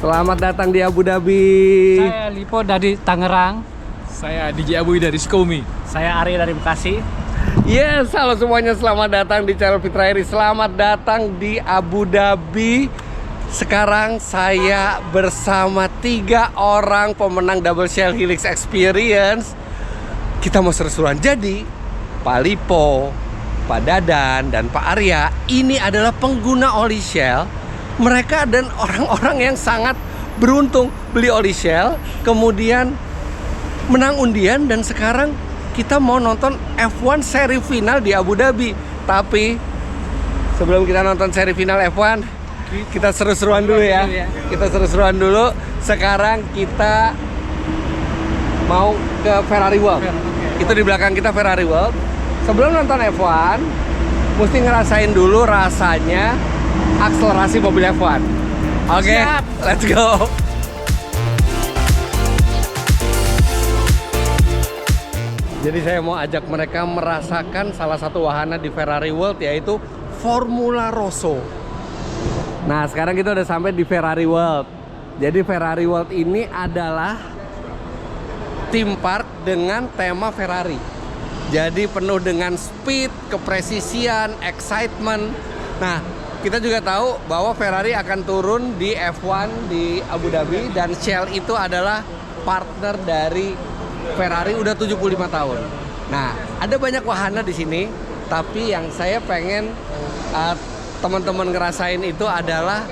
Selamat datang di Abu Dhabi. Saya Lipo dari Tangerang. Saya DJ Abuy dari Skomi. Saya Ari dari Bekasi. Yes, halo semuanya, selamat datang di channel Fitra Eri. Selamat datang di Abu Dhabi. Sekarang saya bersama 3 orang pemenang Double Shell Helix Experience. Kita mau seru-seruan. Jadi Pak Lipo, Pak Dadan, dan Pak Arya ini adalah pengguna oli Shell. Mereka dan orang-orang yang sangat beruntung beli oli Shell, kemudian menang undian, dan sekarang kita mau nonton F1 seri final di Abu Dhabi. Tapi sebelum kita nonton seri final F1, kita seru-seruan dulu ya. Kita seru-seruan dulu. Sekarang kita mau ke Ferrari World. Itu di belakang kita Ferrari World. Sebelum nonton F1, mesti ngerasain dulu rasanya akselerasi mobil F1. Oke, let's go. Jadi saya mau ajak mereka merasakan salah satu wahana di Ferrari World, yaitu Formula Rosso. Nah, sekarang kita udah sampai di Ferrari World. Jadi Ferrari World ini adalah theme park dengan tema Ferrari. Jadi penuh dengan speed, kepresisian, excitement. Nah, kita juga tahu bahwa Ferrari akan turun di F1 di Abu Dhabi, dan Shell itu adalah partner dari Ferrari udah 75 tahun. Nah, ada banyak wahana di sini, tapi yang saya pengen teman-teman ngerasain itu adalah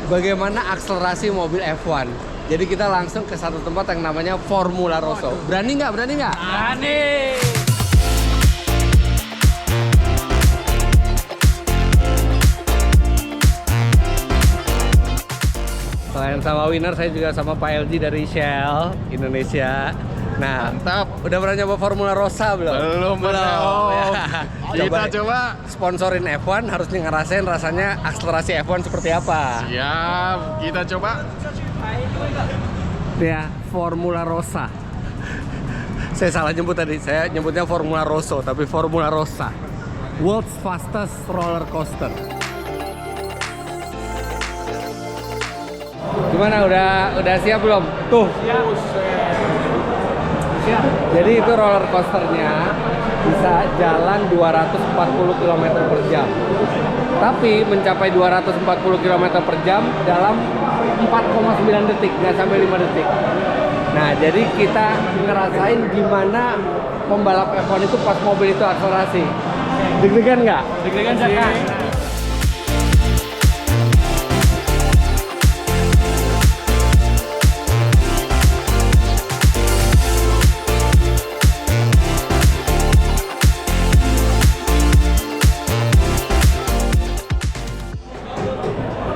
bagaimana akselerasi mobil F1. Jadi kita langsung ke satu tempat yang namanya Formula Rosso. Berani nggak? Berani nggak? Berani. Selain sama Winner, saya juga sama Pak LG dari Shell Indonesia. Nah, mantap. Udah pernah nyoba Formula Rossa belum? Belum. Ya. Kita coba. Sponsorin F1 harus ngerasain rasanya akselerasi F1 seperti apa. Siap, kita coba. Ya, Formula Rossa. Saya salah nyebut tadi. Saya nyebutnya Formula Rosso, tapi Formula Rossa. World's fastest roller coaster. Gimana, udah siap belum? Tuh. Siap. Jadi itu roller coasternya bisa jalan 240 km per jam. Tapi mencapai 240 km per jam dalam 4,9 detik, nggak sampai 5 detik. Nah, jadi kita ngerasain gimana pembalap F1 itu pas mobil itu akselerasi. Deg-degan nggak? Deg-degan sih.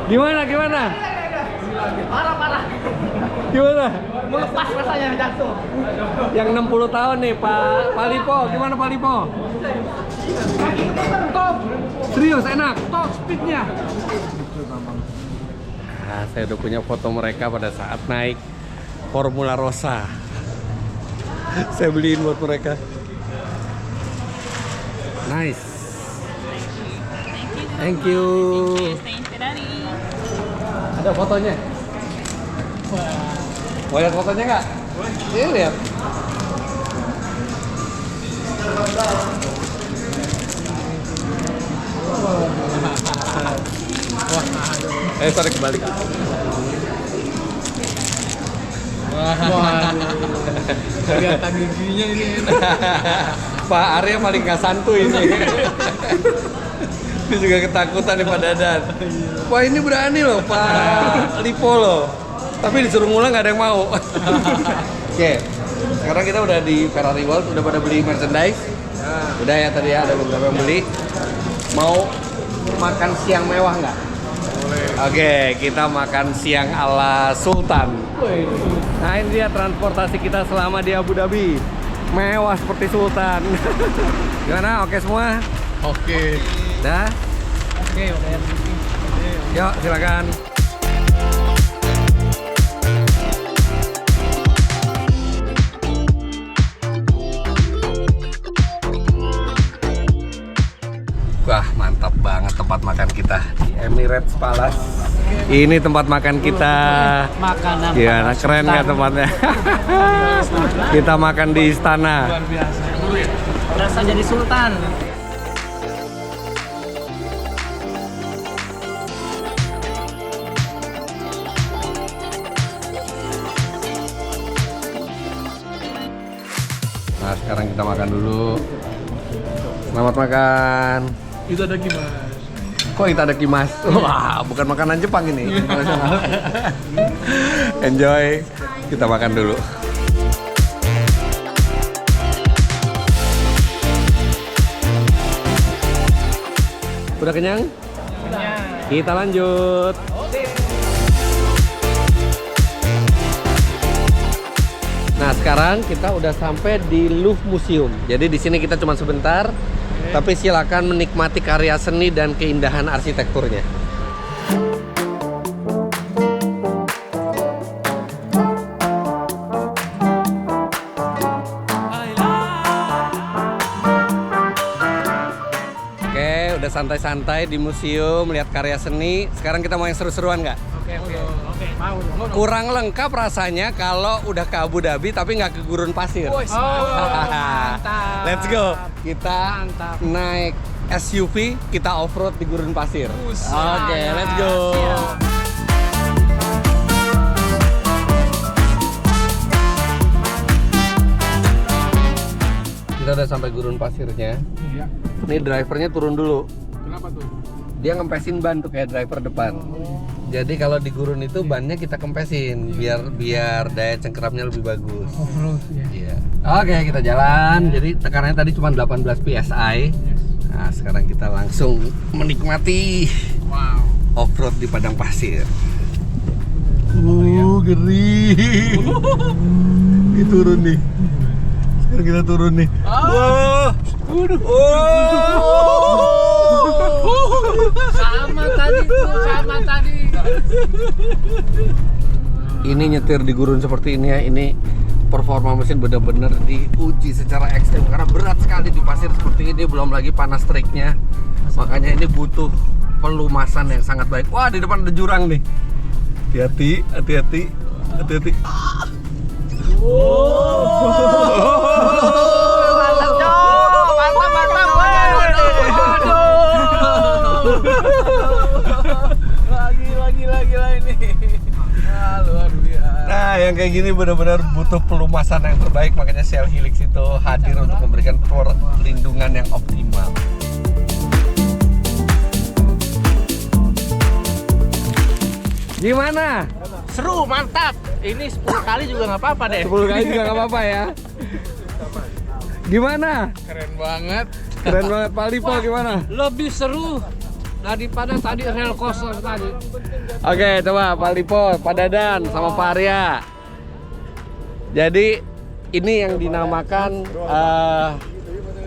Gimana? Parah. Gimana? Melepas rasanya jatuh. Yang 60 tahun nih, Pak Lipo. Gimana Pak Lipo? Top. Serius, enak? Top speednya. Nah, saya udah punya foto mereka pada saat naik Formula Rossa. Saya beliin buat mereka. Nice. Thank you. Ada fotonya? Mau lihat fotonya nggak? Iya, lihat. Sorry, kebalik. Kelihatan giginya ini. Pak Arya paling nggak santuy ini. Dia juga ketakutan nih Pak Dadan. Wah, ini berani loh Pak Lipo loh. Tapi disuruh ngulang nggak ada yang mau. Oke, sekarang kita udah di Ferrari World, udah pada beli merchandise. Udah ya, tadi ya ada beberapa yang beli. Mau makan siang mewah nggak? Boleh. Oke, kita makan siang ala Sultan. Nah, ini dia transportasi kita selama di Abu Dhabi. Mewah seperti Sultan. Gimana? Oke semua? Oke. Dah? Oke, udah. Yuk, silakan. Wah, mantap banget tempat makan kita di Emirates Palace. Ini tempat makan kita. Makanan. Gimana? Keren nggak tempatnya? Kita makan di istana. Luar biasa. Berasa jadi sultan. Nah, sekarang kita makan dulu. Selamat makan. Itu ada gimana? Kok kita ada kimas? Wah, bukan makanan Jepang ini. Enjoy. Kita makan dulu. Udah kenyang? Kita lanjut. Nah, sekarang kita udah sampai di Louvre Museum. Jadi di sini kita cuma sebentar, tapi silakan menikmati karya seni dan keindahan arsitekturnya. Oke, udah santai-santai di museum, lihat karya seni. Sekarang kita mau yang seru-seruan nggak? Oke, mau. Kurang lengkap rasanya kalau udah ke Abu Dhabi tapi nggak ke gurun pasir. Oh, mantap. Let's go. Kita Mantap. naik SUV, kita off-road di gurun pasir. Oke, Siap. let's go. Siap. Kita udah sampai gurun pasirnya. Iya. Ini drivernya turun dulu. Kenapa tuh? Dia ngempesin ban tuh kayak driver depan. Jadi kalau di gurun itu bannya kita kempesin biar daya cengkeramnya lebih bagus. Off-road ya. Iya. Oke, kita jalan. Jadi tekanannya tadi cuma 18 PSI. Nah, sekarang kita langsung menikmati Wow. off-road di padang pasir. Geri. Ini turun nih. Sekarang kita turun nih. Wah. Sama tadi. Ini nyetir di gurun seperti ini ya. Ini performa mesin benar-benar diuji secara ekstrim karena berat sekali di pasir seperti ini, belum lagi panas triknya. Makanya ini butuh pelumasan yang sangat baik. Wah, di depan ada jurang nih. Hati-hati, hati-hati, hati-hati. Gila ini. Luar biasa. Nah, yang kayak gini benar-benar butuh pelumasan yang terbaik, makanya Shell Helix itu hadir untuk memberikan perlindungan yang optimal. Gimana? Seru, mantap. Ini 10 kali juga nggak apa-apa deh. 10 kali juga nggak apa-apa ya. Gimana? Keren banget. Keren banget. Pak Lipo gimana? Lebih seru daripada tadi rel coaster tadi. Oke, coba Pak Lipo, Pak Dadan, sama Pak Arya. Jadi ini yang dinamakan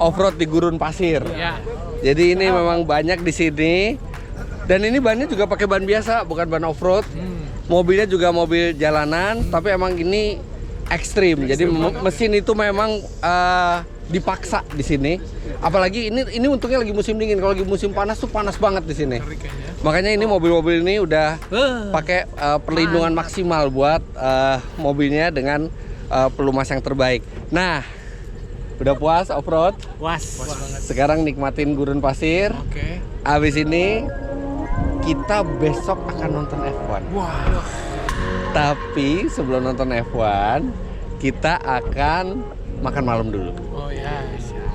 off-road di gurun pasir. Ya. Jadi ini memang banyak di sini. Dan ini bannya juga pakai ban biasa, bukan ban off-road. Mobilnya juga mobil jalanan, tapi emang ini ekstrim. Jadi mesin itu memang dipaksa di sini. Apalagi ini untungnya lagi musim dingin. Kalau lagi musim panas tuh panas banget di sini. Makanya ini mobil-mobil ini udah pakai perlindungan maksimal buat mobilnya dengan pelumas yang terbaik. Nah, udah puas off-road? Was. Sekarang nikmatin gurun pasir. Oke. Abis ini kita besok akan nonton F1. Wah. Tapi sebelum nonton F1, kita akan makan malam dulu. Oh ya.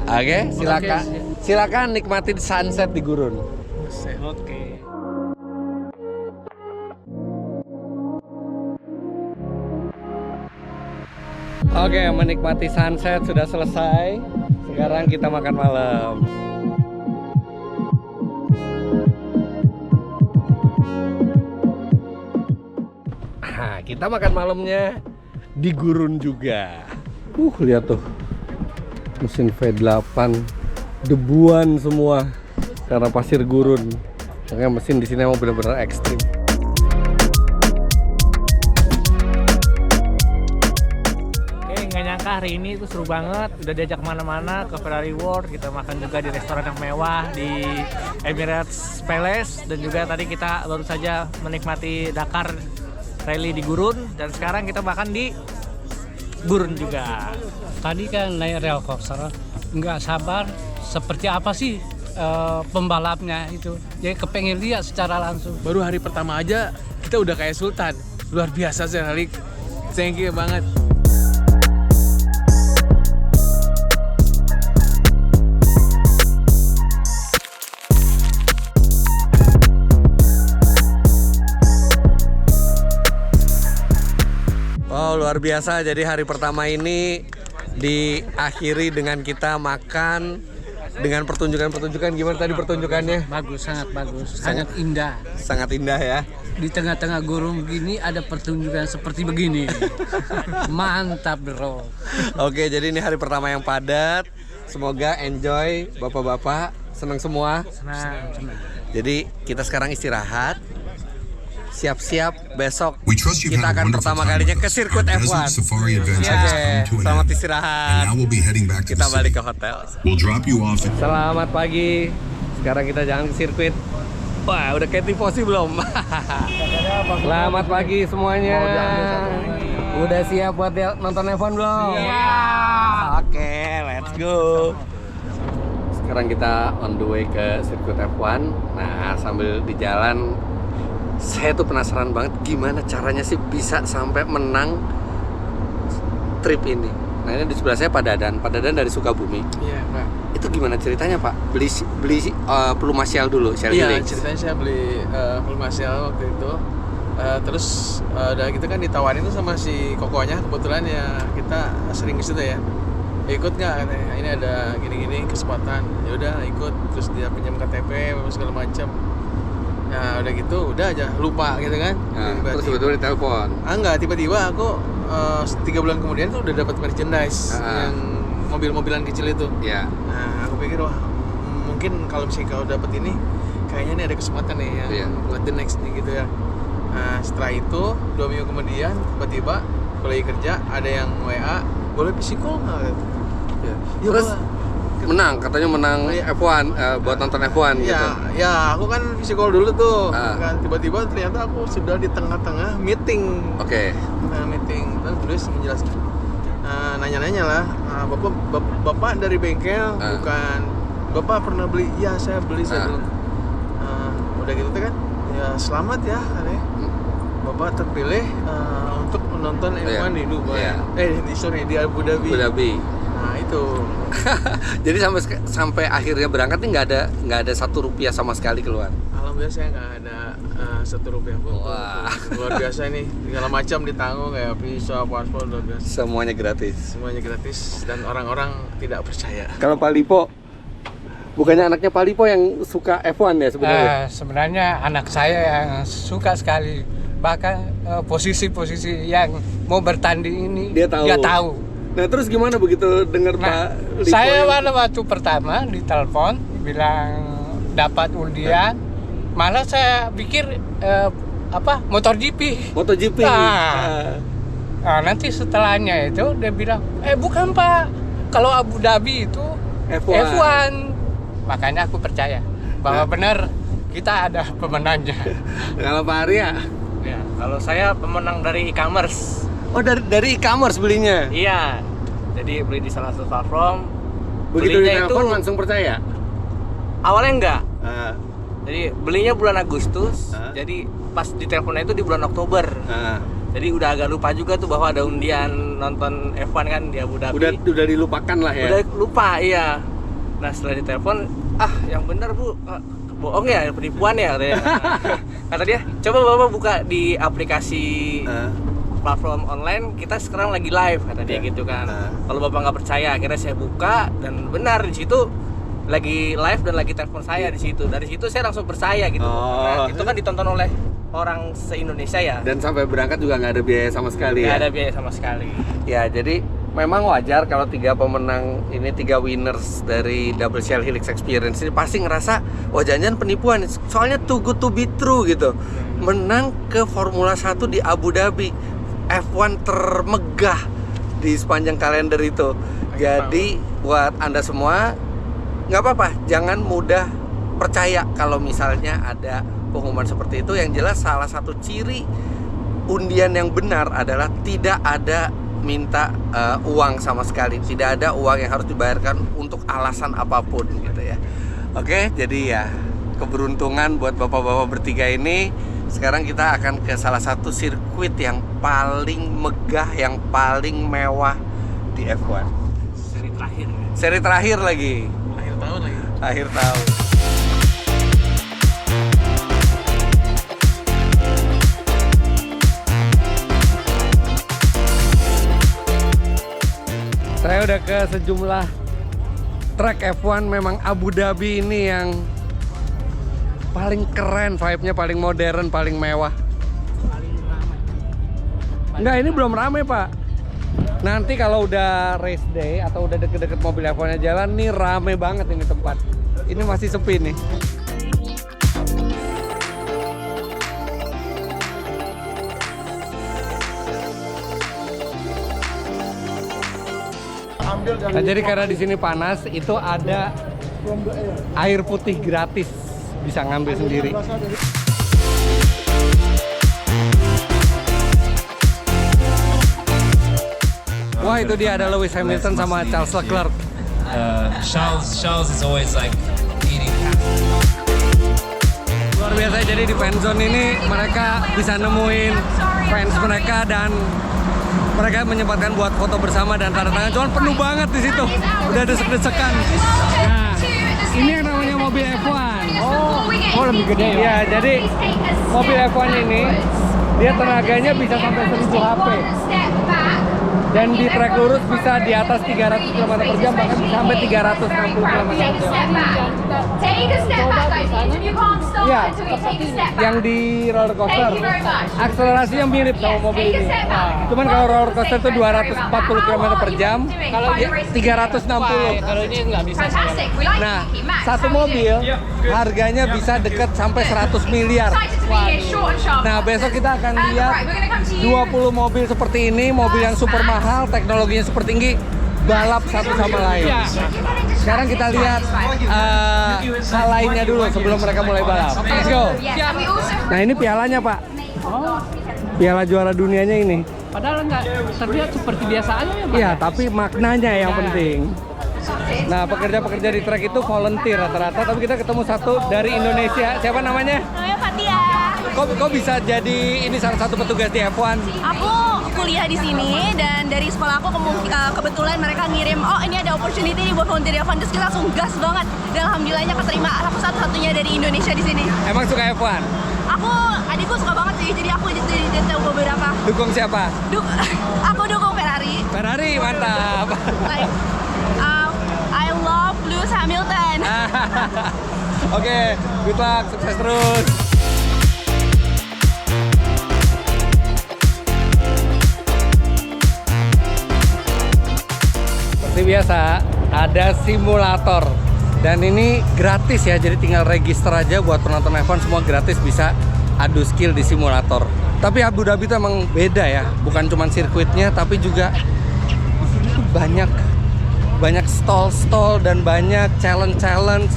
Oke, silakan. Silakan nikmatin sunset di gurun. Oke. Oke, menikmati sunset sudah selesai. Sekarang kita makan malam. Nah, kita makan malamnya di gurun juga. Lihat tuh. Mesin V8 debuan semua karena pasir gurun. Makanya mesin di sini emang benar-benar ekstrim. Oke, nggak nyangka Alhamdulillah hari ini itu seru banget. Udah diajak kemana-mana ke Ferrari World. Kita makan juga di restoran yang mewah di Emirates Palace. Dan juga tadi kita baru saja menikmati Dakar Rally di Gurun. Dan sekarang kita makan di Gurun juga. Tadi kan naik rail coaster, nggak sabar seperti apa sih pembalapnya itu. Jadi kepengen lihat secara langsung. Baru hari pertama aja kita udah kayak sultan. Luar biasa sih Halik. Thank you banget. Wow, luar biasa. Jadi hari pertama ini diakhiri dengan kita makan dengan pertunjukan-pertunjukan. Gimana tadi pertunjukannya? Bagus, sangat indah. Sangat indah ya. Di tengah-tengah gurun gini ada pertunjukan seperti begini. Mantap bro. Oke, jadi ini hari pertama yang padat. Semoga enjoy, bapak-bapak, senang semua. Senang. Jadi kita sekarang istirahat. Siap-siap besok We trust you've kita had a akan wonderful pertama time kalinya with ke us. sirkuit Our F1. desert safari adventure has come to an Selamat end. istirahat. And now we'll be heading back to Kita the balik city. ke hotel. We'll drop you off at Selamat pagi. Sekarang kita jalan ke sirkuit. Wah, udah kayak tifosi belum? Selamat pagi semuanya. Udah siap buat nonton F1 belum? Iya. Oke, let's go. Sekarang kita on the way ke sirkuit F1. Nah, sambil di jalan saya tuh penasaran banget gimana caranya sih bisa sampai menang trip ini. Nah, ini di sebelah saya Pak Dadan dari Sukabumi. Iya, Pak. Itu gimana ceritanya Pak? Beli Plumasial dulu, Shell Iya, Helix. ceritanya saya beli Plumasial waktu itu. Terus udah gitu kan ditawarin tuh sama si kokonya, kebetulan ya kita sering ke situ ya. Ikut nggak katanya, ini ada gini-gini kesempatan. Ya udah ikut, terus dia pinjam KTP segala macam. Nah udah gitu, udah aja lupa gitu kan. Nah, Tiba-tiba- terus tiba-tiba ditelepon. enggak, tiba-tiba aku 3 bulan kemudian tuh udah dapat merchandise yang mobil-mobilan kecil itu. Ya. Nah aku pikir wah mungkin kalau misalnya kau dapat ini kayaknya ini ada kesempatan nih yang Iya. buat the next nih gitu ya. Nah setelah itu 2 minggu kemudian tiba-tiba aku lagi kerja ada yang WA, boleh physical nggak? Ya. Ya, Terus boleh. menang, katanya menang Iya. F1 buat nonton F1 gitu. Ya aku kan physical dulu tuh. Ah. Kan tiba-tiba ternyata aku sudah di tengah-tengah meeting. Oke. Nah, meeting terus Bruce menjelaskan. Nanya-nanya lah, bapak dari bengkel bukan? Bapak pernah beli? Ya saya beli saya bilang. Udah gitu kan? Ya selamat ya, katanya. Bapak terpilih untuk menonton F1 di Dubai. Iya. Di Abu Dhabi. Abu Dhabi. Nah itu. Jadi sampai akhirnya berangkat nih nggak ada Rp1 sama sekali keluar. Alhamdulillah saya nggak ada Rp1 pun. Wah. Luar biasa nih, segala macam ditanggung kayak visa, paspor, luar biasa. Semuanya gratis. Semuanya gratis dan orang-orang tidak percaya. Kalau Pak Lipo, bukannya anaknya Pak Lipo yang suka F1 ya sebenarnya? Sebenarnya anak saya yang suka sekali. Bahkan posisi-posisi yang mau bertanding ini Dia tahu. Nah terus gimana begitu dengar Pak Lipo? Saya pada waktu pertama ditelepon bilang dapat undian, malah saya pikir motor GP. MotoGP. Nah, nanti setelahnya itu dia bilang, bukan Pak, kalau Abu Dhabi itu F1. Makanya aku percaya bahwa benar kita ada pemenangnya. Kalau Pak Arya? Ya, kalau saya pemenang dari e-commerce. Oh dari e-commerce belinya? Iya. Jadi beli di salah satu platform. Begitu Belinya ditelepon itu langsung percaya? awalnya enggak. Ah, Jadi belinya bulan Agustus. Hah? Jadi pas diteleponnya itu di bulan Oktober. ah. Jadi udah agak lupa juga tuh bahwa ada undian nonton F1 kan di Abu Dhabi. Udah dilupakan lah ya? Udah lupa, iya. Nah setelah ditelepon, yang benar Bu, bohong ya, penipuan ya katanya. Kata dia, coba Bapak buka di aplikasi platform online, kita sekarang lagi live, kata dia gitu kan. Kalau Bapak nggak percaya, akhirnya saya buka dan benar di situ lagi live dan lagi telepon saya di situ. Dari situ saya langsung percaya gitu. Karena itu kan ditonton oleh orang se-Indonesia ya. Dan sampai berangkat juga nggak ada biaya sama sekali Nggak ya? ada biaya sama sekali. Ya, jadi memang wajar kalau 3 pemenang ini, 3 winners dari Double Shell Helix Experience ini pasti ngerasa wah jangan-jangan penipuan. Soalnya too good to be true gitu. Menang ke Formula 1 di Abu Dhabi, F1 termegah di sepanjang kalender itu. Jadi buat Anda semua nggak apa-apa, jangan mudah percaya kalau misalnya ada pengumuman seperti itu. Yang jelas salah satu ciri undian yang benar adalah tidak ada minta uang sama sekali, tidak ada uang yang harus dibayarkan untuk alasan apapun gitu ya. Oke, jadi ya keberuntungan buat bapak-bapak bertiga ini. Sekarang kita akan ke salah satu sirkuit yang paling megah, yang paling mewah di F1. Seri terakhir. Seri terakhir lagi. Akhir tahun lagi. Akhir tahun. Saya udah ke sejumlah track F1. Memang Abu Dhabi ini yang paling keren, vibe-nya paling modern, paling mewah. Enggak, ini belum ramai Pak. Nanti kalau udah race day atau udah deket-deket mobil F1-nya jalan, nih rame banget ini tempat. Ini masih sepi nih. Nah, jadi karena di sini panas, itu ada air putih gratis, bisa ngambil sendiri. Wah, itu dia ada Lewis Hamilton sama Charles Leclerc. Charles is always like eating. Luar biasa, jadi di fan zone ini mereka bisa nemuin fans mereka dan mereka menyempatkan buat foto bersama dan tanda tangan. Cuman penuh banget di situ, udah desek-desekan. Nah, ini yang namanya mobil F1. Oh lebih gede ya? Ya, jadi mobil F1 ini dia tenaganya bisa sampai 1000 HP. Dan di trek lurus bisa di atas 300 km per jam, bahkan bisa sampai 360 km per jam. Ya, yang di roller coaster, akselerasinya mirip sama mobil ini. Cuman kalau roller coaster itu 240 km per jam, kalau 360. Kalau ini nggak bisa sih. Nah, satu mobil harganya bisa dekat sampai 100 miliar. Nah, besok kita akan lihat 20 mobil seperti ini, mobil yang super mahal, teknologinya super tinggi, balap satu sama lain. Sekarang kita lihat hal lainnya dulu sebelum mereka mulai balap. Let's go. Nah, ini pialanya, Pak. Piala juara dunianya ini. Padahal nggak terlihat seperti biasa aja ya, Pak? Iya, tapi maknanya yang penting. Nah, pekerja-pekerja di trek itu volunteer rata-rata, tapi kita ketemu satu dari Indonesia. Siapa namanya? Namanya Fatia. Kok bisa jadi ini salah satu petugas di F1? Aku kuliah di sini dan dari sekolah aku kebetulan mereka ngirim, oh ini ada opportunity nih buat volunteer F1, terus kita langsung gas banget. Dan alhamdulillahnya keterima. Aku satu-satunya dari Indonesia di sini. Emang suka F1? Adikku suka banget sih, jadi aku jadi detail beberapa. Dukung siapa? Aku dukung Ferrari. Ferrari, mantap. Like, I love Lewis Hamilton. Oke, good luck, sukses terus. Seperti biasa, ada simulator. Dan ini gratis ya, jadi tinggal register aja buat penonton F1, semua gratis, bisa adu skill di simulator. Tapi Abu Dhabi itu emang beda ya, bukan cuma sirkuitnya, tapi juga di sini tuh banyak stall dan banyak challenge,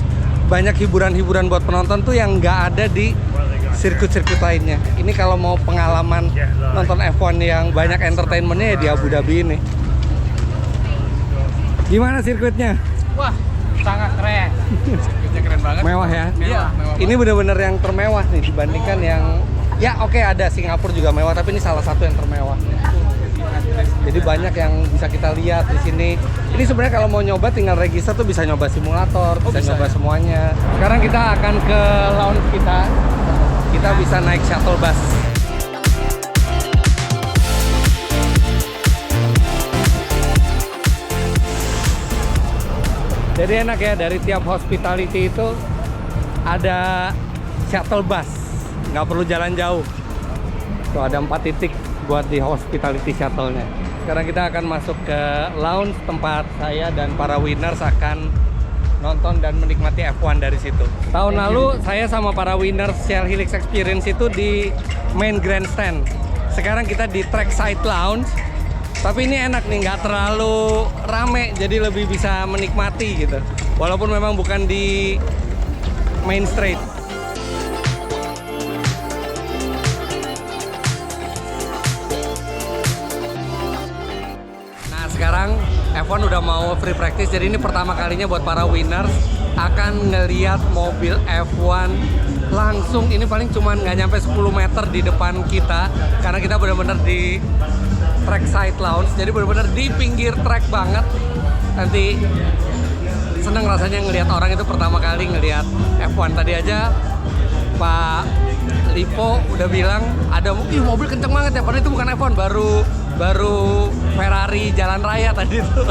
banyak hiburan-hiburan buat penonton tuh yang nggak ada di sirkuit-sirkuit lainnya. Ini kalau mau pengalaman nonton F1 yang banyak entertainmentnya ya di Abu Dhabi ini. Gimana sirkuitnya? Wah, sangat keren. Sirkuitnya keren banget. Mewah ya? Mewah Ini bener-bener yang termewah nih dibandingkan yang ya oke, ada Singapura juga mewah, tapi ini salah satu yang termewah. Jadi banyak yang bisa kita lihat di sini. Ini sebenarnya kalau mau nyoba tinggal register tuh bisa nyoba simulator, bisa nyoba semuanya. Sekarang kita akan ke lounge kita. Kita bisa naik shuttle bus. Jadi enak ya, dari tiap hospitality itu ada shuttle bus, nggak perlu jalan jauh. Tuh ada 4 titik buat di hospitality shuttle-nya. Sekarang kita akan masuk ke lounge tempat saya dan para winners akan nonton dan menikmati F1 dari situ. Tahun lalu saya sama para winners Shell Helix Experience itu di main grandstand. Sekarang kita di trackside lounge. Tapi ini enak nih, nggak terlalu rame, jadi lebih bisa menikmati gitu. Walaupun memang bukan di main street. Nah sekarang F1 udah mau free practice, jadi ini pertama kalinya buat para winners akan ngeliat mobil F1 langsung. Ini paling cuman nggak nyampe 10 meter di depan kita, karena kita benar-benar di trackside lounge, jadi benar-benar di pinggir track banget. Nanti seneng rasanya ngelihat orang itu pertama kali ngelihat F1. Tadi aja Pak Lipo udah bilang ada mobil kenceng banget ya, padahal itu bukan F1, baru Ferrari jalan raya tadi itu.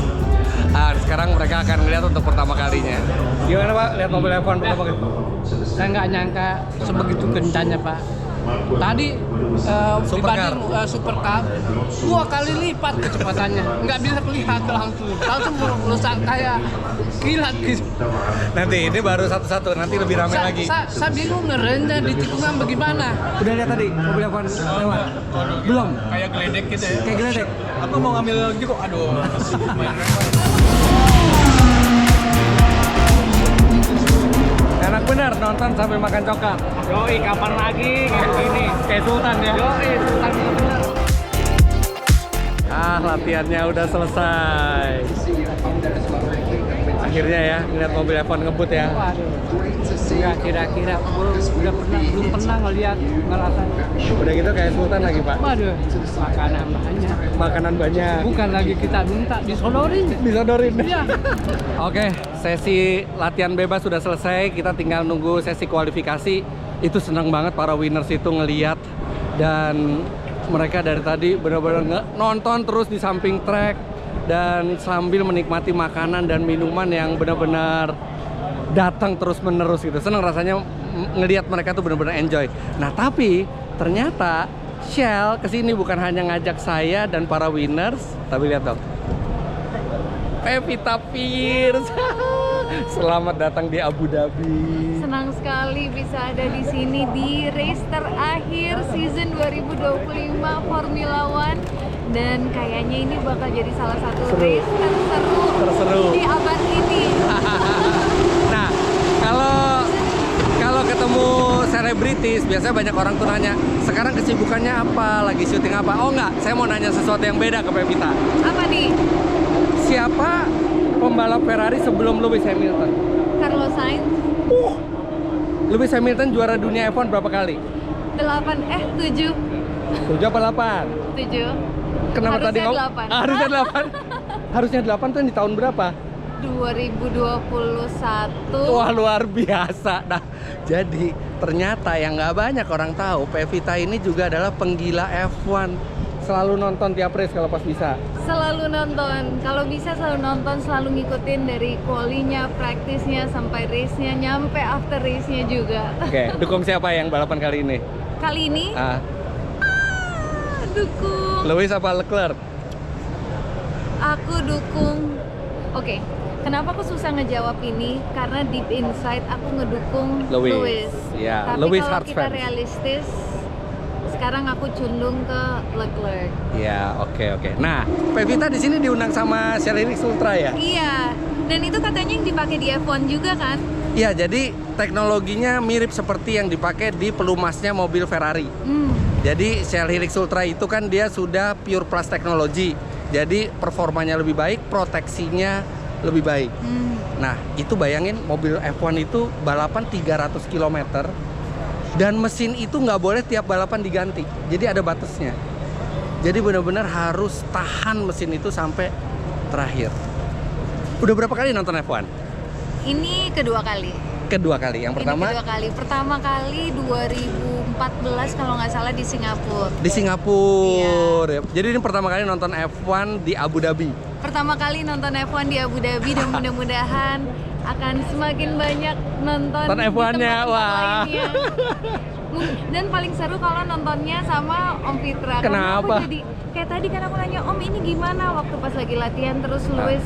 Nah, sekarang mereka akan melihat untuk pertama kalinya. Gimana Pak, lihat mobil F1 pertama kali? Saya nggak nyangka sebegitu kencangnya Pak. Tadi dibanding Supercar 2 kali lipat kecepatannya, nggak bisa lihat langsung merusak kayak kilat gitu. Nanti ini baru satu-satu, nanti lebih ramai lagi. Saya bingung ngeremnya di tikungan bagaimana. Udah lihat tadi mobil F1 lewat? Belum? Kayak geledek gitu ya. Kayak geledek? Aku mau ngambil gitu, aduh. Enak bener nonton sambil makan coklat. Yoi, kapan lagi kayak gini? Kayak Sultan ya. Yoi, Sultan bener. Ah, latihannya udah selesai. Akhirnya ya, ngeliat mobil F1 ngebut ya. Waduh, nggak kira-kira belum pernah ngeliat ngerasain. Udah gitu kayak Sultan lagi Pak. Waduh, makanan banyak. Makanan banyak. Bukan lagi kita minta disodorin. Disodorin. Iya. Oke, sesi latihan bebas sudah selesai. Kita tinggal nunggu sesi kualifikasi. Itu senang banget para winners itu ngeliat, dan mereka dari tadi benar-benar nonton terus di samping track dan sambil menikmati makanan dan minuman yang benar-benar datang terus menerus gitu. Senang rasanya ngelihat mereka tuh benar-benar enjoy. Nah tapi ternyata Shell kesini bukan hanya ngajak saya dan para winners, tapi lihat dong, Pevita Pierce. Selamat datang di Abu Dhabi. Senang sekali bisa ada di sini di race terakhir season 2025 Formula One, dan kayaknya ini bakal jadi salah satu race terseru di abad ini. Nah, kalau ketemu selebritis biasanya banyak orang tuh nanya, sekarang kesibukannya apa, lagi syuting apa? Oh enggak, saya mau nanya sesuatu yang beda ke Pevita. Apa nih? Siapa pembalap Ferrari sebelum Lewis Hamilton? Carlos Sainz. Lewis Hamilton juara dunia F1 berapa kali? 7 7 apa 8? 7. Kenapa Harusnya tadi 8. Harusnya 8. Harusnya 8 tuh di tahun berapa? 2021. Wah, luar biasa. Nah, jadi ternyata yang nggak banyak orang tahu, Pevita ini juga adalah penggila F1. Selalu nonton tiap race kalau pas bisa. Selalu nonton, kalau bisa selalu nonton, selalu ngikutin dari quali-nya, praktisnya, sampai race-nya, nyampe after race-nya juga. Oke, dukung siapa yang balapan kali ini? Kali ini, dukung. Lewis apa Leclerc? Aku dukung. Oke, kenapa aku susah ngejawab ini? Karena deep inside aku ngedukung Lewis. Ya, Tapi Lewis kalau Hard kita fans. realistis, sekarang aku condong ke Leclerc. Ya, oke. Nah, Pevita di sini diundang sama Shell Helix Ultra ya? Iya, dan itu katanya yang dipakai di F1 juga kan? Iya, jadi teknologinya mirip seperti yang dipakai di pelumasnya mobil Ferrari. Jadi Shell Helix Ultra itu kan dia sudah pure plus teknologi. Jadi performanya lebih baik, proteksinya lebih baik. Nah, itu bayangin mobil F1 itu balapan 300 km. Dan mesin itu nggak boleh tiap balapan diganti. Jadi ada batasnya. Jadi benar-benar harus tahan mesin itu sampai terakhir. Udah berapa kali nonton F1? Ini kedua kali. Kedua kali. Yang pertama? Ini kedua kali. Pertama kali 2014 kalau nggak salah di Singapura. Di Singapura. Iya. Jadi ini pertama kali nonton F1 di Abu Dhabi. Pertama kali nonton F1 di Abu Dhabi, dan mudah-mudahan akan semakin banyak nonton F1-nya. di tempat-tempat Wah. lainnya. Dan paling seru kalau nontonnya sama Om Fitra. Karena Kenapa? aku jadi kayak tadi kan aku nanya Om ini gimana waktu pas lagi latihan terus Louis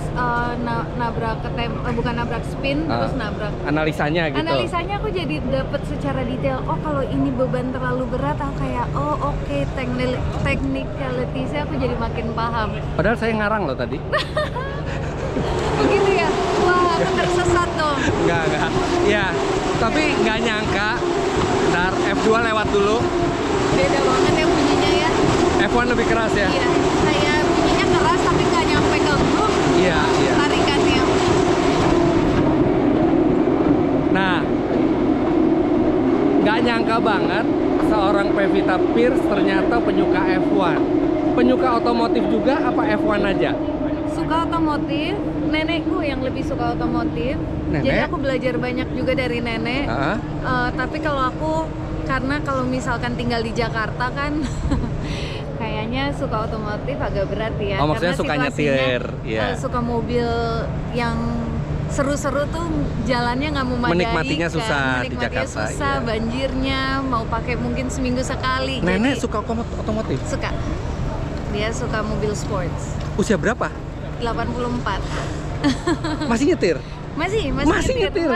nabrak bukan nabrak spin terus nabrak. Analisanya gitu. Analisanya aku jadi dapet secara detail. Oh kalau ini beban terlalu berat, aku kayak oh oke, technicalitiesnya aku jadi makin paham. Padahal saya ngarang loh tadi. Begitu ya? Wah aku tersesat dong. Enggak. Ya, tapi nggak nyangka. Ntar F2 lewat dulu. Beda banget ya bunyinya ya. F1 lebih keras ya. Iya, kayak bunyinya keras tapi nggak nyampe ke grup. Iya. Tarikannya. Nah, nggak nyangka banget seorang Pevita Pierce ternyata penyuka F1. Penyuka otomotif juga apa F1 aja? Suka otomotif, nenekku yang lebih suka otomotif. Nenek? Jadi aku belajar banyak juga dari nenek. Tapi kalau aku, karena kalau misalkan tinggal di Jakarta kan kayaknya suka otomotif agak berat ya. Oh, maksudnya Karena suka situasinya, nyetir, iya. Suka mobil yang seru-seru tuh jalannya nggak memadai. Menikmatinya kan. susah di Menikmatinya Jakarta, susah, iya. banjirnya, mau pakai mungkin seminggu sekali. Nenek Jadi, suka otomotif? suka. Dia suka mobil sports. Usia berapa? 84. Masih nyetir? Masih nyetir?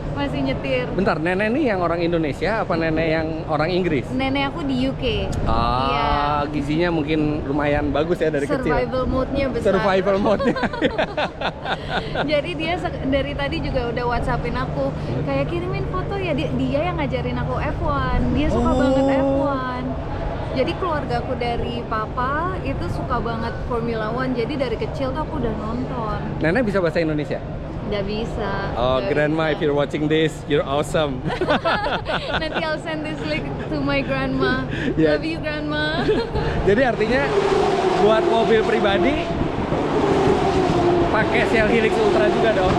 Masih nyetir. Bentar, nenek ini yang orang Indonesia apa nenek yang orang Inggris? Nenek aku di UK. Iya. Gizinya mungkin lumayan bagus ya dari Survival kecil. mode-nya besar. Survival mode-nya. Jadi dia dari tadi juga udah WhatsAppin aku, kayak kirimin foto ya. Dia yang ngajarin aku F1. Dia suka banget F1. Jadi keluargaku dari papa itu suka banget Formula One. Jadi dari kecil tuh aku udah nonton. Nenek bisa bahasa Indonesia? Nggak bisa. Oh, nggak grandma, bisa. if you're watching this, you're awesome. Nanti I'll send this link to my grandma. Yeah. Love you grandma. Jadi artinya buat mobil pribadi pakai Shell Helix Ultra juga dong?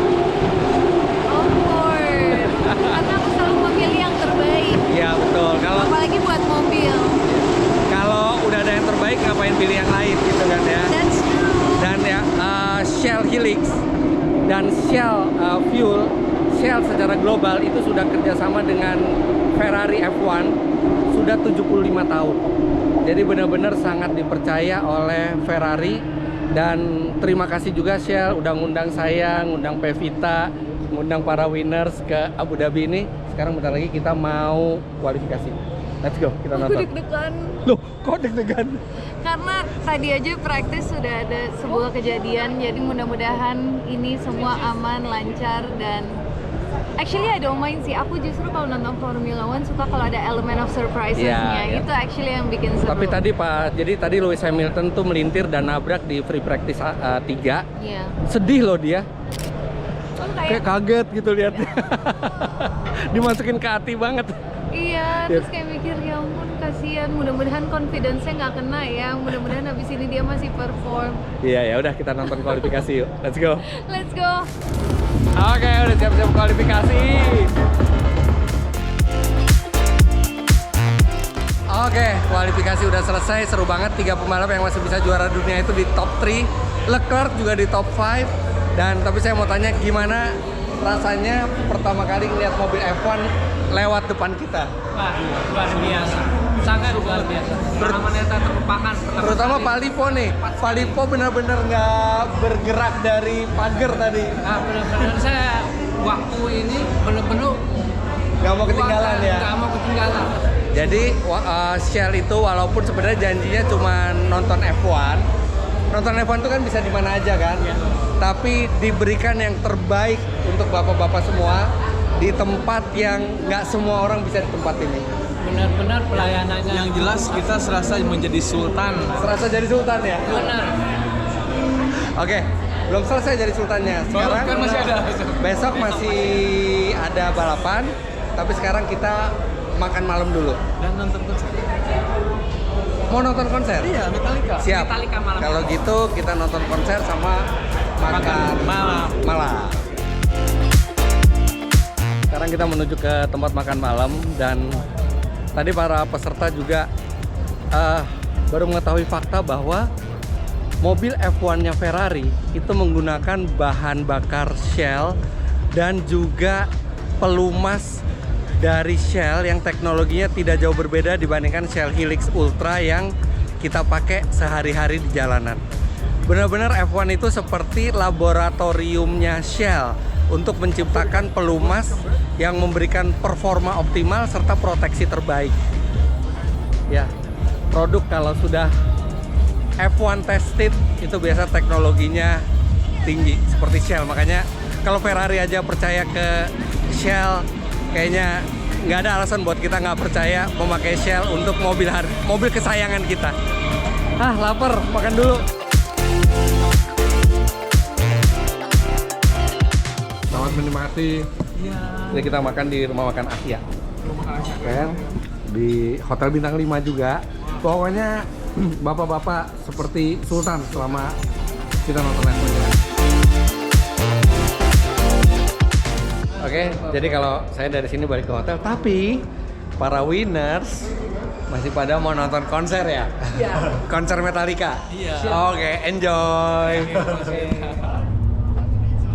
Of course. Karena aku selalu memilih yang terbaik. Iya betul. Apalagi buat mobil. Kalau udah ada yang terbaik ngapain pilih yang lain gitu kan ya? That's true. Dan ya Shell Helix dan Shell Fuel, Shell secara global itu sudah kerjasama dengan Ferrari F1 sudah 75 tahun. Jadi benar-benar sangat dipercaya oleh Ferrari. Dan terima kasih juga Shell udah ngundang saya, ngundang Pevita, ngundang para winners ke Abu Dhabi ini. Sekarang bentar lagi kita mau kualifikasi. Let's go, kita Aku nonton. deg-degan. Loh, kok deg-degan? Karena tadi aja praktis sudah ada sebuah kejadian. Jadi mudah-mudahan ini semua aman, lancar dan actually I don't mind sih. Aku justru kalau nonton Formula One suka kalau ada elemen of surprises-nya. Iya. Itu actually yang bikin seru. Tapi tadi tadi Lewis Hamilton tuh melintir dan nabrak di free practice 3. Iya. Sedih loh dia. Oh, Kayak kaget gitu liatnya. Dimasukin ke hati banget. Iya, terus kayak mikir ya ampun kasihan. Mudah-mudahan confidence-nya nggak kena ya. Mudah-mudahan habis ini dia masih perform. Iya ya udah kita nonton kualifikasi yuk. Let's go. Let's go. Oke, udah siap-siap kualifikasi. Oke, kualifikasi udah selesai. Seru banget. 3 pembalap yang masih bisa juara dunia itu di top 3. Leclerc juga di top 5. Dan tapi saya mau tanya gimana rasanya pertama kali ngeliat mobil F1 lewat depan kita? Wah, luar biasa. Sangat luar biasa. Pengalaman yang tak terlupakan. Terutama Pak Lipo nih. Pak Lipo benar-benar nggak bergerak dari pagar tadi. Nah, benar-benar saya waktu ini benar-benar Nggak mau ketinggalan ya. nggak mau ketinggalan. Jadi Shell itu walaupun sebenarnya janjinya cuma nonton F1. Nonton F1 itu kan bisa di mana aja kan. Tapi diberikan yang terbaik untuk bapak-bapak semua di tempat yang nggak semua orang bisa di tempat ini. Benar-benar pelayanannya Yang jelas kita serasa menjadi sultan. Serasa jadi sultan ya? benar. Oke, belum selesai jadi sultannya. Sekarang kan masih ada. besok masih ada balapan, tapi sekarang kita makan malam dulu. Dan nonton konser. Mau nonton konser? Iya, Metallica. Siap. Metallica malam. Kalau gitu kita nonton konser sama makan malam. Sekarang kita menuju ke tempat makan malam dan tadi para peserta juga baru mengetahui fakta bahwa mobil F1-nya Ferrari itu menggunakan bahan bakar Shell dan juga pelumas dari Shell yang teknologinya tidak jauh berbeda dibandingkan Shell Helix Ultra yang kita pakai sehari-hari di jalanan. Benar-benar F1 itu seperti laboratoriumnya Shell untuk menciptakan pelumas yang memberikan performa optimal serta proteksi terbaik. Ya, produk kalau sudah F1 tested itu biasa teknologinya tinggi seperti Shell. Makanya kalau Ferrari aja percaya ke Shell, kayaknya nggak ada alasan buat kita nggak percaya memakai Shell untuk mobil kesayangan kita. Ah, lapar, makan dulu. Selamat menikmati. Ini kita makan di rumah makan Asia. Kan? Di Hotel Bintang 5 juga. Pokoknya bapak-bapak seperti Sultan selama kita nonton F1. Oke, jadi kalau saya dari sini balik ke hotel, tapi para winners masih pada mau nonton konser ya? Iya. Konser Metallica? Iya. Oke, enjoy.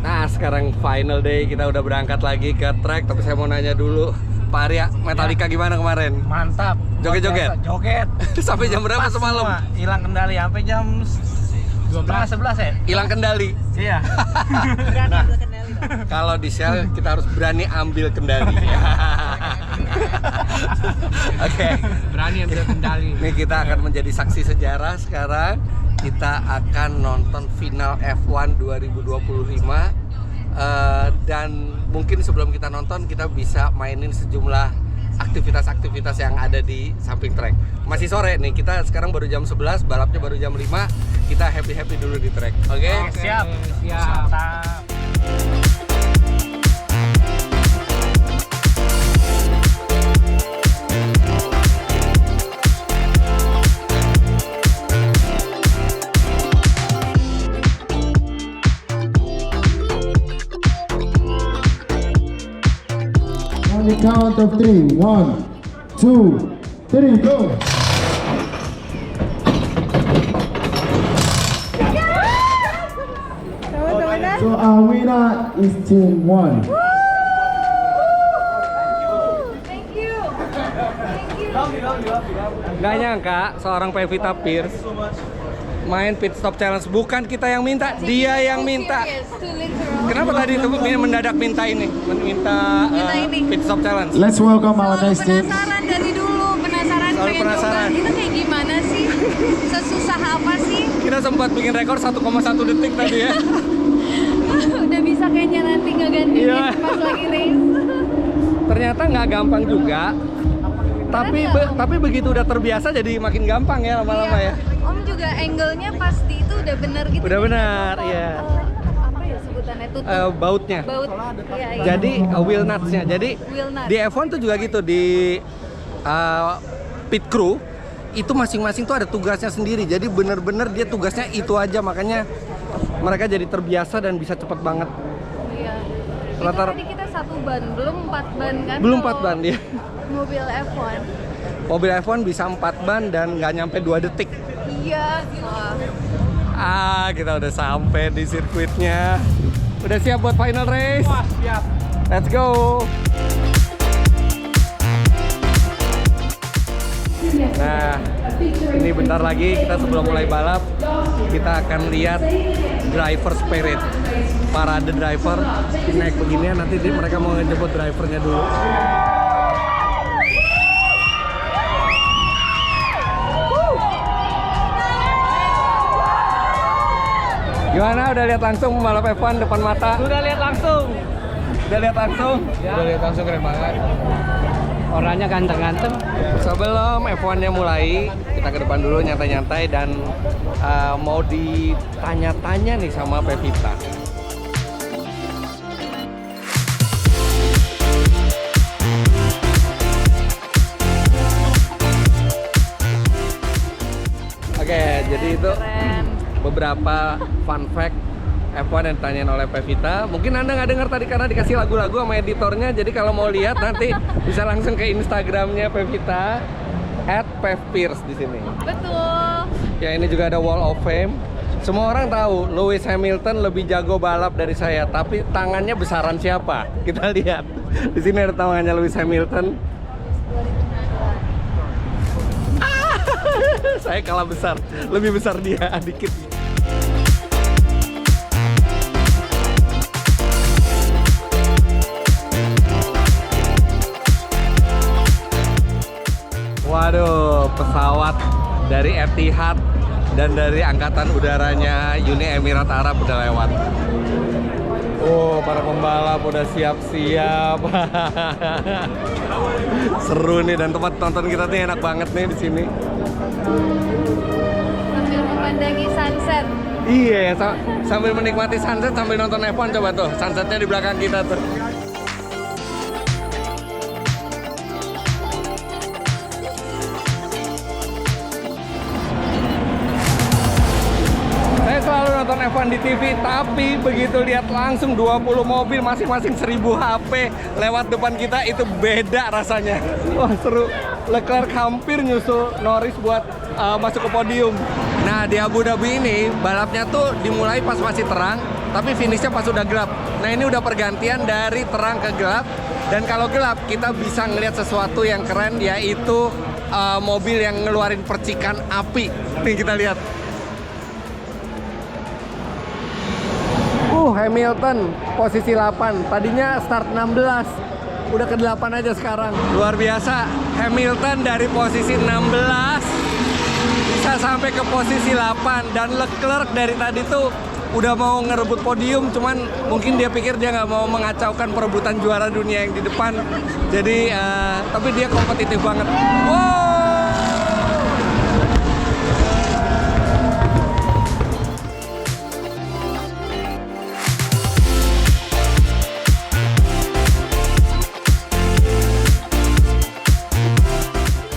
Nah, sekarang final day, kita udah berangkat lagi ke track, tapi saya mau nanya dulu, Pak Arya, Metallica gimana kemarin? Mantap. Joget-joget? Joget. Sampai jam berapa semalam? Hilang kendali sampai jam 12-11 ya? Hilang kendali? Iya. Kalau di Shell kita harus berani ambil kendali. Oke, Berani ambil kendali. ini kita akan menjadi saksi sejarah sekarang. Kita akan nonton final F1 2025 dan mungkin sebelum kita nonton kita bisa mainin sejumlah aktivitas-aktivitas yang ada di samping track. Masih sore nih, kita sekarang baru jam 11, balapnya baru jam 5. Kita happy-happy dulu di track. Oke? Siap. Siap. On the count of 3, 1, 2, 3, go! So our winner is team 1. Thank you. Nggak nyangka seorang Pevita Pierce main pit stop challenge. Bukan kita yang minta, dia yang minta. Kenapa tadi itu mendadak minta ini? Minta ini. pit stop challenge? Let's welcome our Selalu next team. penasaran dari dulu, Selalu pengen penasaran. coba. Itu kayak gimana sih? Sesusah apa sih? Kita sempat bikin rekor 1,1 detik tadi ya. Udah bisa kayaknya nanti ngegantiin Iya. pas lagi race. Ternyata nggak gampang juga. Tapi begitu udah terbiasa jadi makin gampang ya lama-lama ya. Om juga angle-nya pasti itu udah bener gitu. Udah benar, iya. Apa ya sebutannya tuh? Bautnya. Baut. Iya, iya. Jadi wheel nuts-nya. Jadi Wheel nuts. di F1 tuh juga gitu, di pit crew itu masing-masing tuh ada tugasnya sendiri. Jadi bener-bener dia tugasnya itu aja, makanya mereka jadi terbiasa dan bisa cepet banget. Iya. Itu Rata-rata- tadi kita 1 ban, belum 4 ban kan? Belum kalau 4 ban dia. Mobil F1. Mobil F1 bisa 4 ban dan nggak nyampe 2 detik. Iya. Wah. Kita udah sampai di sirkuitnya. Udah siap buat final race? Wah, siap. Let's go. Nah, ini bentar lagi kita sebelum mulai balap, kita akan lihat driver spirit. Parade driver naik beginian, nanti mereka mau ngejemput drivernya dulu. Gimana? Udah lihat langsung pembalap F1 depan mata? Udah lihat langsung. Udah lihat langsung? Udah lihat langsung keren banget. Orangnya ganteng-ganteng. Sebelum F1-nya mulai, kita ke depan dulu nyantai-nyantai dan mau ditanya-tanya nih sama Pevita. Oke, jadi itu beberapa fun fact F1 yang ditanyain oleh Pevita. Mungkin Anda nggak dengar tadi karena dikasih lagu-lagu sama editornya. Jadi kalau mau lihat nanti bisa langsung ke Instagramnya Pevita @pevpierce di sini. Betul. Ya, ini juga ada Wall of Fame. Semua orang tahu Lewis Hamilton lebih jago balap dari saya, tapi tangannya besaran siapa? Kita lihat. Di sini ada tangannya Lewis Hamilton. Saya kalah besar, lebih besar dia dikit. Waduh, pesawat dari Etihad dan dari Angkatan Udaranya Uni Emirat Arab udah lewat. Oh, para pembalap udah siap-siap. Seru nih, dan tempat tonton kita nih enak banget nih di sini. Sambil memandangi sunset. Iya, sambil menikmati sunset sambil nonton F1. Coba tuh, sunsetnya di belakang kita tuh. Saya selalu nonton F1 di TV, tapi begitu lihat langsung 20 mobil masing-masing 1000 HP lewat depan kita, itu beda rasanya. Wah, seru. Leclerc hampir nyusul Norris buat masuk ke podium. Nah, di Abu Dhabi ini balapnya tuh dimulai pas masih terang, tapi finishnya pas udah gelap. Nah, ini udah pergantian dari terang ke gelap. Dan kalau gelap, kita bisa ngelihat sesuatu yang keren, yaitu mobil yang ngeluarin percikan api. Nih, kita lihat. Hamilton posisi 8. Tadinya start 16. Udah ke 8 aja sekarang. Luar biasa. Hamilton dari posisi 16 bisa sampai ke posisi 8. Dan Leclerc dari tadi tuh udah mau ngerebut podium, cuman mungkin dia pikir dia nggak mau mengacaukan perebutan juara dunia yang di depan. Jadi tapi dia kompetitif banget. Wow.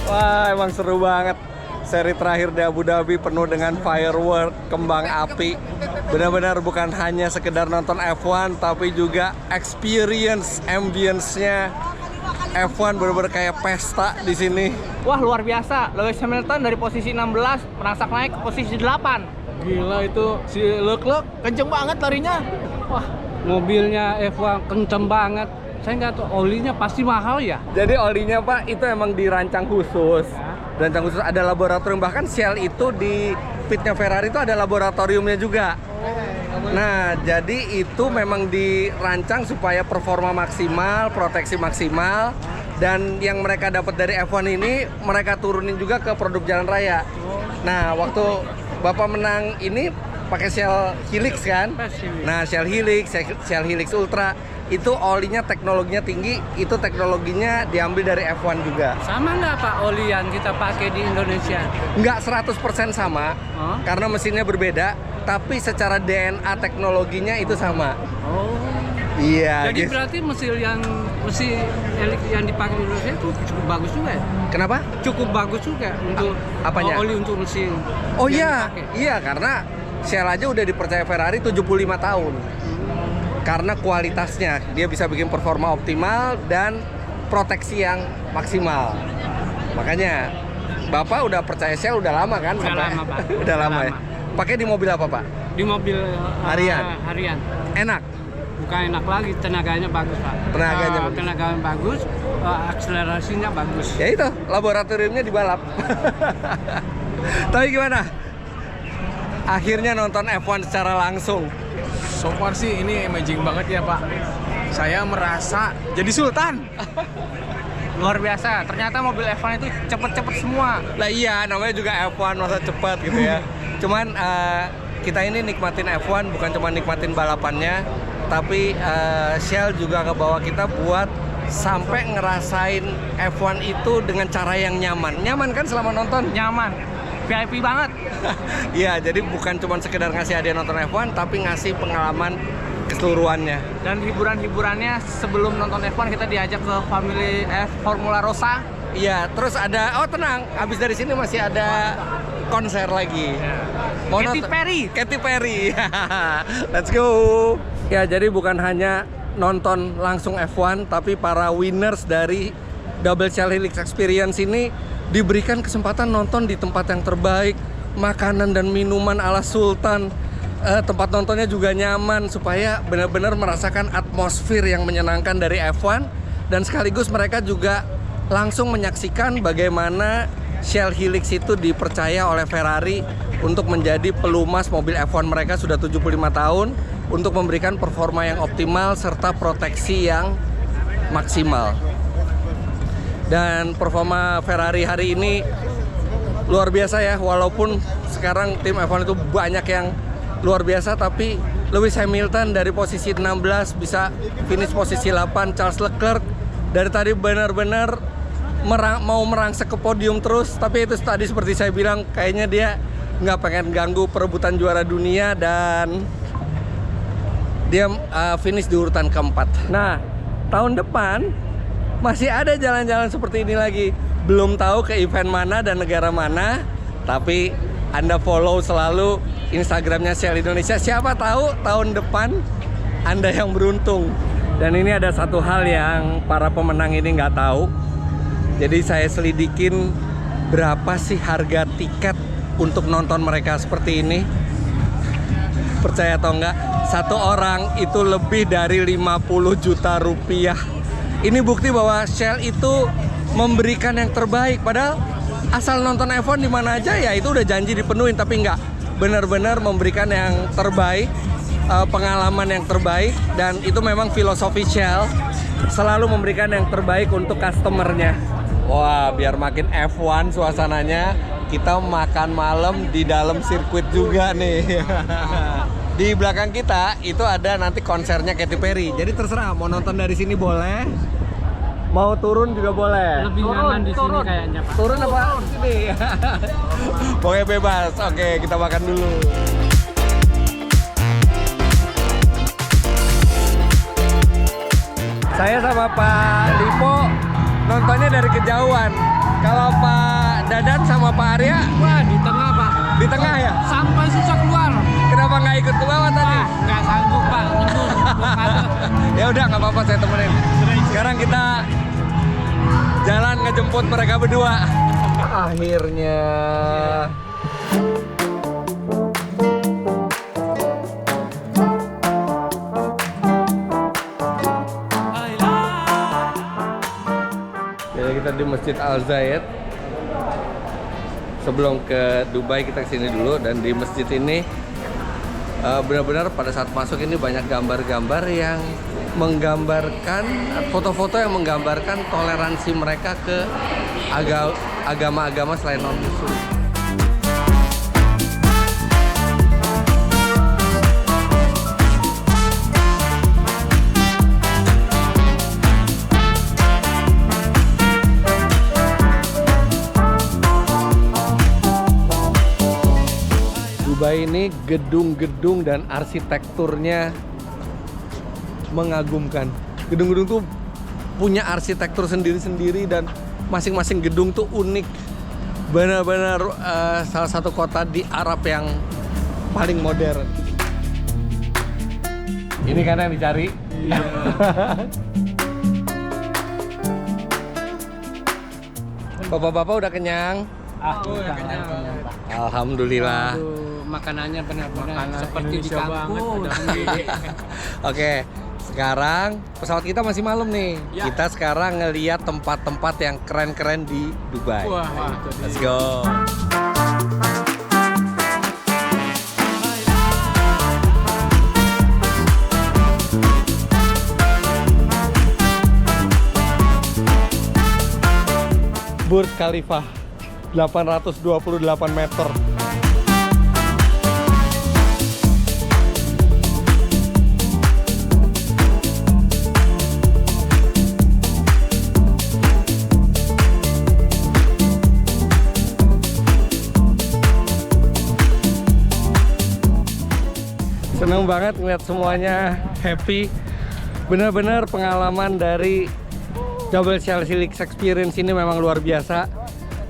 Wah, emang seru banget. Seri terakhir di Abu Dhabi penuh dengan firework, kembang api. Benar-benar bukan hanya sekedar nonton F1, tapi juga experience ambience-nya F1 benar-benar kayak pesta di sini. Wah, luar biasa. Lewis Hamilton dari posisi 16 merangsak naik ke posisi 8. Gila itu, si Leclerc kenceng banget larinya. Wah, mobilnya F1 kenceng banget. Saya nggak tahu, olinya pasti mahal ya. Jadi olinya, Pak, itu emang dirancang khusus. Rancang khusus, ada laboratorium. Bahkan Shell itu di pitnya Ferrari itu ada laboratoriumnya juga. Nah, jadi itu memang dirancang supaya performa maksimal, proteksi maksimal. Dan yang mereka dapat dari F1 ini, mereka turunin juga ke produk jalan raya. Nah, waktu Bapak menang ini pakai Shell Helix kan? Nah, Shell Helix, Shell Helix Ultra, itu olinya teknologinya tinggi, itu teknologinya diambil dari F1 juga. Sama nggak Pak oli yang kita pakai di Indonesia? Nggak 100% sama, karena mesinnya berbeda, tapi secara DNA teknologinya itu sama. Oh. Iya. Jadi berarti mesin yang dipakai di Indonesia itu cukup bagus juga ya? Kenapa? Cukup bagus juga untuk apanya? Oli untuk mesin. Oh iya, iya, karena Shell aja udah dipercaya Ferrari 75 tahun. Karena kualitasnya, dia bisa bikin performa optimal dan proteksi yang maksimal. Makanya Bapak udah percaya Shell udah lama kan? Udah lama, Pak. Udah lama ya? Pakai di mobil apa, Pak? Di mobil harian. Enak? Bukan enak lagi, tenaganya bagus, Pak. Tenaganya bagus. Tenaganya bagus, akselerasinya bagus. Ya itu, laboratoriumnya di balap. Tapi gimana? Akhirnya nonton F1 secara langsung. So far sih ini amazing banget ya Pak. Saya merasa jadi sultan. Luar biasa. Ternyata mobil F1 itu cepet-cepet semua. Lah iya, namanya juga F1, masa cepat gitu ya. Cuman kita ini nikmatin F1 bukan cuma nikmatin balapannya, tapi Shell juga ngebawa kita buat sampai ngerasain F1 itu dengan cara yang nyaman. Nyaman kan selama nonton? Nyaman. VIP banget. Iya, jadi bukan cuma sekedar ngasih hadiah nonton F1, tapi ngasih pengalaman keseluruhannya. Dan hiburan-hiburannya sebelum nonton F1 kita diajak ke Family F Formula Rossa. Iya, terus ada, oh tenang, abis dari sini masih ada konser lagi. Mau Katy Perry. Let's go. Ya, jadi bukan hanya nonton langsung F1, tapi para winners dari Double Shell Helix Experience ini diberikan kesempatan nonton di tempat yang terbaik, makanan dan minuman ala sultan. Tempat nontonnya juga nyaman supaya benar-benar merasakan atmosfer yang menyenangkan dari F1, dan sekaligus mereka juga langsung menyaksikan bagaimana Shell Helix itu dipercaya oleh Ferrari untuk menjadi pelumas mobil F1 mereka sudah 75 tahun untuk memberikan performa yang optimal serta proteksi yang maksimal. Dan performa Ferrari hari ini luar biasa ya, walaupun sekarang tim F1 itu banyak yang luar biasa, tapi Lewis Hamilton dari posisi 16 bisa finish posisi 8. Charles Leclerc dari tadi benar-benar mau merangsek ke podium terus, tapi itu tadi seperti saya bilang kayaknya dia nggak pengen ganggu perebutan juara dunia dan dia finish di urutan keempat. Nah, tahun depan masih ada jalan-jalan seperti ini lagi. Belum tahu ke event mana dan negara mana, tapi Anda follow selalu Instagramnya Shell Indonesia. Siapa tahu tahun depan Anda yang beruntung. Dan ini ada satu hal yang para pemenang ini nggak tahu. Jadi saya selidikin berapa sih harga tiket untuk nonton mereka seperti ini. Percaya atau enggak, satu orang itu lebih dari 50 juta rupiah. Ini bukti bahwa Shell itu memberikan yang terbaik. Padahal asal nonton F1 di mana aja ya itu udah janji dipenuhin, tapi enggak, benar-benar memberikan yang terbaik, pengalaman yang terbaik, dan itu memang filosofi Shell, selalu memberikan yang terbaik untuk customernya. Wah, biar makin F1 suasananya, kita makan malam di dalam sirkuit juga nih. Di belakang kita itu ada nanti konsernya Katy Perry. Jadi terserah mau nonton dari sini boleh, mau turun juga boleh. Lebih nyaman di sini kayaknya, Pak. Turun apa? Sini. Pokoknya bebas. Oke, kita makan dulu. Saya sama Pak Lipo nontonnya dari kejauhan. Kalau Pak Dadan sama Pak Arya, Wah, di tengah, Pak. di tengah ya? Sampai susah keluar. Kenapa nggak ikut ke bawah tadi? Nggak sanggup, Pak. Nyembur. Ya udah, nggak apa-apa, saya temenin. Sekarang kita jalan ngejemput mereka berdua. Akhirnya. Jadi kita di Masjid Al Zayed. Sebelum ke Dubai kita kesini dulu, dan di masjid ini benar-benar pada saat masuk ini banyak gambar-gambar yang menggambarkan, foto-foto yang menggambarkan toleransi mereka ke agama-agama selain non-Muslim. Dubai ini gedung-gedung dan arsitekturnya mengagumkan. Gedung-gedung tuh punya arsitektur sendiri-sendiri dan masing-masing gedung tuh unik. Benar-benar salah satu kota di Arab yang paling modern. Ini kan yang dicari. Iya. Bapak-bapak udah kenyang? Udah kenyang. Alhamdulillah. Makanannya benar-benar seperti di kampung. Oke, sekarang pesawat kita masih malam nih. Ya. Kita sekarang ngeliat tempat-tempat yang keren-keren di Dubai. Wah, Let's go. Burj Khalifa 828 meter. Seneng banget ngeliat semuanya happy. Benar-benar pengalaman dari Double Shell Helix Experience ini memang luar biasa.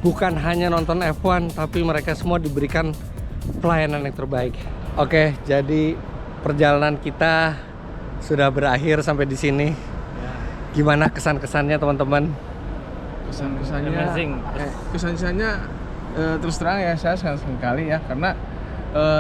Bukan hanya nonton F1, tapi mereka semua diberikan pelayanan yang terbaik. Oke, jadi perjalanan kita sudah berakhir sampai di sini. Gimana kesan-kesannya teman-teman? Kesan-kesannya terus terang ya saya sangat sekali ya karena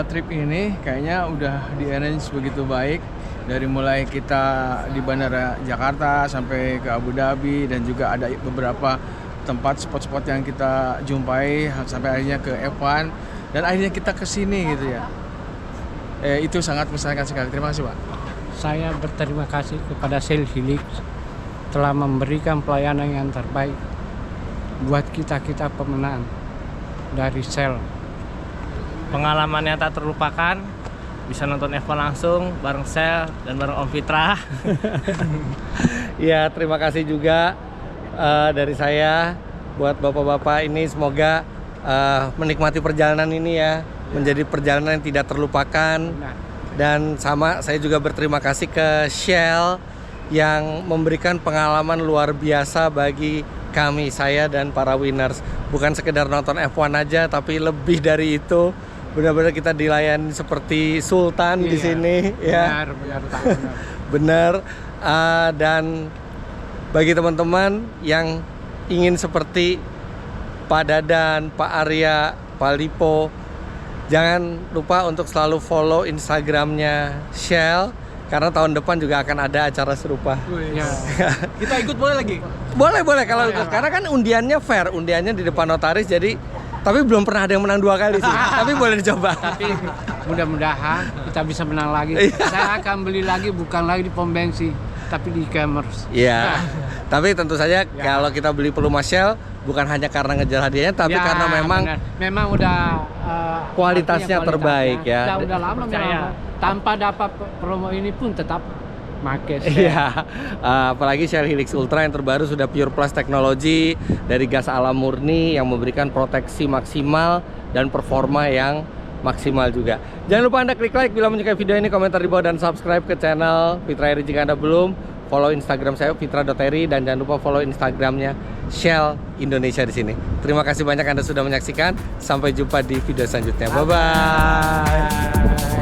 trip ini kayaknya udah di arrange begitu baik dari mulai kita di Bandara Jakarta sampai ke Abu Dhabi dan juga ada beberapa tempat spot-spot yang kita jumpai sampai akhirnya ke F1 dan akhirnya kita ke sini gitu ya. Itu sangat menyenangkan sekali. Terima kasih, Pak. Saya berterima kasih kepada Shell Helix telah memberikan pelayanan yang terbaik buat kita pemenang dari Shell. Pengalaman yang tak terlupakan, bisa nonton F1 langsung bareng Shell dan bareng Om Fitra. Ya, terima kasih juga dari saya buat bapak-bapak ini, semoga menikmati perjalanan ini ya, menjadi perjalanan yang tidak terlupakan. Dan sama saya juga berterima kasih ke Shell yang memberikan pengalaman luar biasa bagi kami, saya dan para winners. Bukan sekedar nonton F1 aja, tapi lebih dari itu. Benar-benar kita dilayani seperti sultan di sini ya. Benar. Dan bagi teman-teman yang ingin seperti Pak Dadan, Pak Arya, Pak Lipo, jangan lupa untuk selalu follow Instagramnya Shell karena tahun depan juga akan ada acara serupa. Kita ikut boleh lagi? Boleh kalau karena kan undiannya fair, undiannya di depan notaris, jadi tapi belum pernah ada yang menang 2 kali sih. Tapi boleh dicoba. Tapi mudah-mudahan kita bisa menang lagi. Saya akan beli lagi, bukan lagi di pom bensin, tapi di e-commerce. Iya. Tapi tentu saja kalau kita beli pelumas Shell bukan hanya karena ngejar hadiahnya, tapi karena memang udah kualitasnya terbaik ya. Udah lama memang. Tanpa dapat promo ini pun tetap make Shell. Iya. Apalagi Shell Helix Ultra yang terbaru sudah pure plus teknologi dari gas alam murni yang memberikan proteksi maksimal dan performa yang maksimal juga. Jangan lupa Anda klik like bila menyukai video ini, komentar di bawah dan subscribe ke channel Fitra Eri jika Anda belum. Follow Instagram saya fitra.eri dan jangan lupa follow Instagramnya Shell Indonesia di sini. Terima kasih banyak Anda sudah menyaksikan. Sampai jumpa di video selanjutnya. Bye bye.